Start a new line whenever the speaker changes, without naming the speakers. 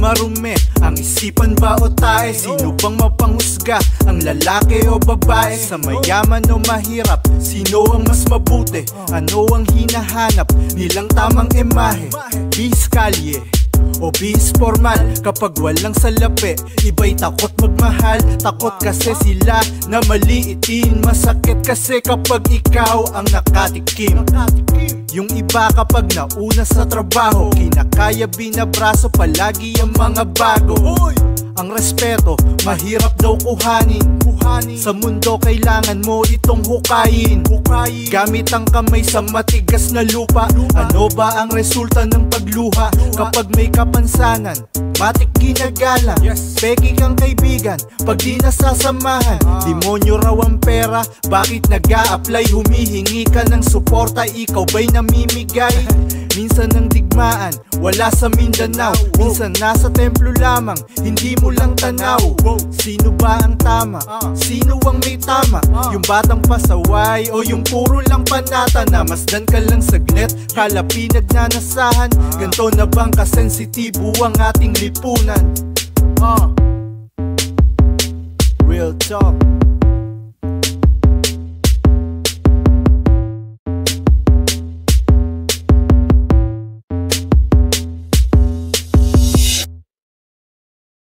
marumi ang isipan ba o tae? Sino bang mapanghusga, ang lalaki o babae? Sa mayaman o mahirap, sino ang mas mabuti? Ano ang hinahanap nilang tamang imahe? Bis kalye o bis formal, kapag walang salapi, iba'y takot magmahal. Takot kasi sila na maliitin. Masakit kasi kapag ikaw ang nakatikim. Yung iba kapag nauna sa trabaho, kinakaya binabraso palagi ang mga bago. Ang respeto, mahirap daw kuhanin. Sa mundo kailangan mo itong hukayin. Gamit ang kamay sa matigas na lupa. Ano ba ang resulta ng pagluha? Kapag may kapansanan, matik ginagala. Peki kang kaibigan, pag di nasasamahan. Demonyo raw ang pera, bakit nag-a-apply? Humihingi ka ng suporta, ikaw ba'y namimigay? Minsan ang digmaan, wala sa Mindanao. Minsan nasa templo lamang, hindi mo lang tanaw. Sino ba ang tama? Sino ang may tama? Yung batang pasaway o yung puro lang panata? Namasdan ka lang saglit, kala pinagnanasahan. Ganto na bang kasensitibo ang ating lipunan? Real talk.